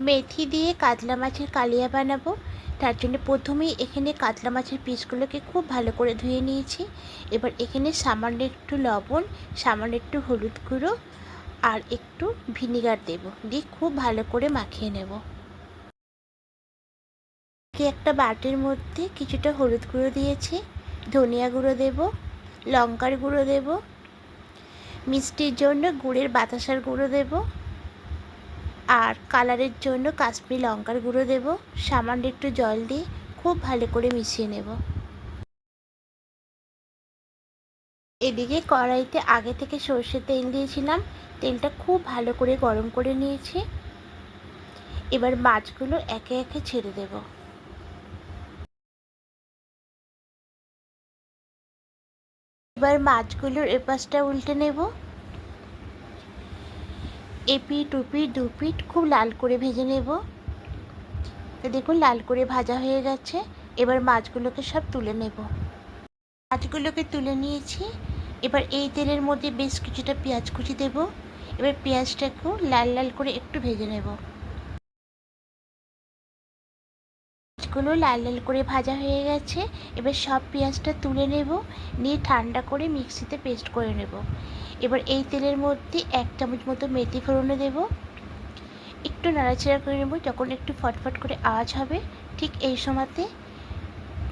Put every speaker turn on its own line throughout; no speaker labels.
মেথি দিয়ে কাতলা মাছের কালিয়া বানাবো। তার জন্য প্রথমেই এখানে কাতলা মাছের পিসগুলোকে খুব ভালো করে ধুয়ে নিয়েছি। এবার এখানে সামান্য একটু লবণ, সামান্য একটু হলুদ গুঁড়ো আর একটু ভিনিগার দেব, দিয়ে খুব ভালো করে মাখিয়ে নেব। একটা বাটির মধ্যে কিছুটা হলুদ গুঁড়ো দিয়েছি, ধনিয়া গুঁড়ো দেব, লঙ্কার গুঁড়ো দেব, মিষ্টির জন্য গুড়ের বাতাসার গুঁড়ো দেব, আর কালারের জন্য কাশ্মীরি লঙ্কার গুঁড়ো দেব। সামান্য একটু জল দিয়ে খুব ভালো করে মিশিয়ে নেব। এদিকে কড়াইতে আগে থেকে সর্ষের তেল দিয়েছিলাম, তেলটা খুব ভালো করে গরম করে নিয়েছি। এবার মাছগুলো একে একে ছেড়ে দেব। এবার মাছগুলোর এপাশটা উল্টে নেব। এপিঠ ওপিঠ দুপিঠ খুব লাল করে ভেজে নেব। দেখুন লাল করে ভাজা হয়ে গেছে। এবার মাছগুলোকে সব তুলে নেব। মাছগুলোকে তুলে নিয়েছি। এবার এই তেলের মধ্যে বেশ কিছুটা পেঁয়াজ কুচি দেব। এবার পেঁয়াজটাকেও লাল লাল করে একটু ভেজে নেব। মাছগুলো লাল লাল করে ভাজা হয়ে গেছে। এবার সব পেঁয়াজটা তুলে নেব, নিয়ে ঠান্ডা করে মিক্সিতে পেস্ট করে নেব। এবার এই তেলের মধ্যে 1 চামচ মতো মেথি ফোড়নে দেব। একটু নাড়াচাড়া করে নেব। যখন একটু ফটফট করে আওয়াজ হবে ঠিক এই সময়তে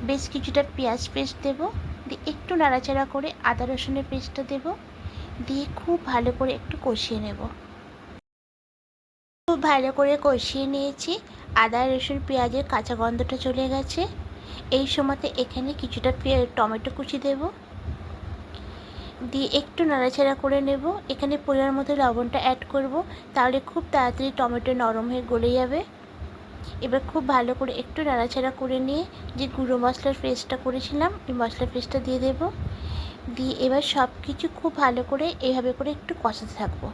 বেশ কিছুটা পেঁয়াজ পেস্ট দেব, দিয়ে একটু নাড়াচাড়া করে আদা রসুনের পেস্টটা দেব, দিয়ে খুব ভালো করে একটু কষিয়ে নেব। খুব ভালো করে কষিয়ে নিয়েছি। আদা রসুন পেঁয়াজের কাঁচা গন্ধটা চলে গেছে। এই সময়তে এখানে কিছুটা টমেটো কুচি দেব, দিয়ে একটু নাড়াচাড়া করে নেব। এখানে পরিমাণ মতো লবণটা অ্যাড করব, তাহলে খুব তাড়াতাড়ি টমেটো নরম হয়ে গলে যাবে। এবার খুব ভালো করে একটু নাড়াচাড়া করে নিয়ে যে গুঁড়ো মশলার পেস্টটা করেছিলাম ওই মশলার পেস্টটা দিয়ে দেব, দিয়ে এবার সব কিছু খুব ভালো করে এইভাবে করে একটু কষাতে থাকবো।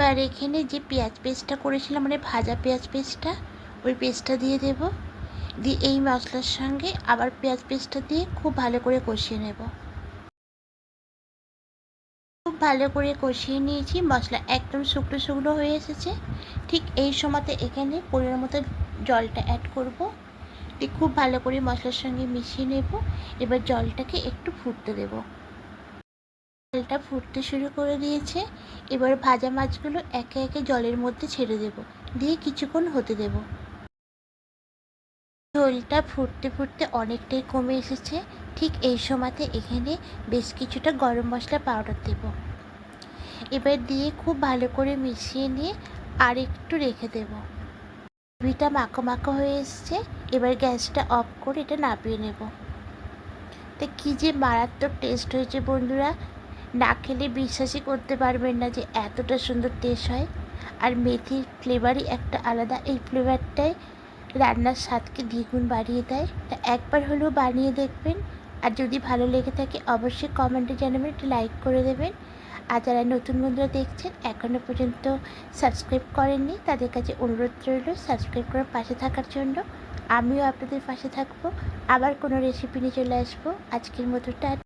আর এখানে যে পেঁয়াজ পেস্টটা করেছিলাম মানে ভাজা পেঁয়াজ পেস্টটা, ওই পেস্টটা দিয়ে দেব, দিয়ে এই মশলার সঙ্গে আবার পেঁয়াজ পেস্টটা দিয়ে খুব ভালো করে কষিয়ে নেব। খুব ভালো করে কষিয়ে নিয়েছি। মশলা একদম শুকনো শুকনো হয়ে এসেছে। ঠিক এই সময়তে এখানে পরিমাণ মতো জলটা অ্যাড করব, দিয়ে খুব ভালো করে মশলার সঙ্গে মিশিয়ে নেব। এবার জলটাকে একটু ফুটতে দেব। জলটা ফুটতে শুরু করে দিয়েছে। এবার ভাজা মাছগুলো একে একে জলের মধ্যে ছেড়ে দেব, দিয়ে কিছুক্ষণ হতে দেব। ঝোলটা ফুটতে ফুটতে অনেকটাই কমে এসেছে। ঠিক এই সময়তে এখানে বেশ কিছুটা গরম মশলা পাউডার দেব। এবার দিয়ে খুব ভালো করে মিশিয়ে নিয়ে আর একটু রেখে দেব। গ্রেভিটা মাখো মাখো হয়ে এসছে। এবার গ্যাসটা অফ করে এটা নামিয়ে নেব। তো কী যে মারাত্মক টেস্ট হয়েছে বন্ধুরা, না খেলে বিশ্বাসই করতে পারবেন না যে এতটা সুন্দর টেস্ট হয়। আর মেথির ফ্লেভারই একটা আলাদা, এই ফ্লেভারটাই রান্নার স্বাদকে দ্বিগুণ বাড়িয়ে দেয়। তা একবার হলেও বানিয়ে দেখবেন। আর যদি ভালো লেগে থাকে অবশ্যই কমেন্টে জানাবেন, একটু লাইক করে দেবেন। আর যারা নতুন বন্ধুরা দেখছেন এখনও পর্যন্ত সাবস্ক্রাইব করেননি তাদের কাছে অনুরোধ রইল সাবস্ক্রাইব করে পাশে থাকার জন্য। আমিও আপনাদের পাশে থাকবো। আবার কোনো রেসিপি নিয়ে চলে আসবো। আজকের মতো টাটা।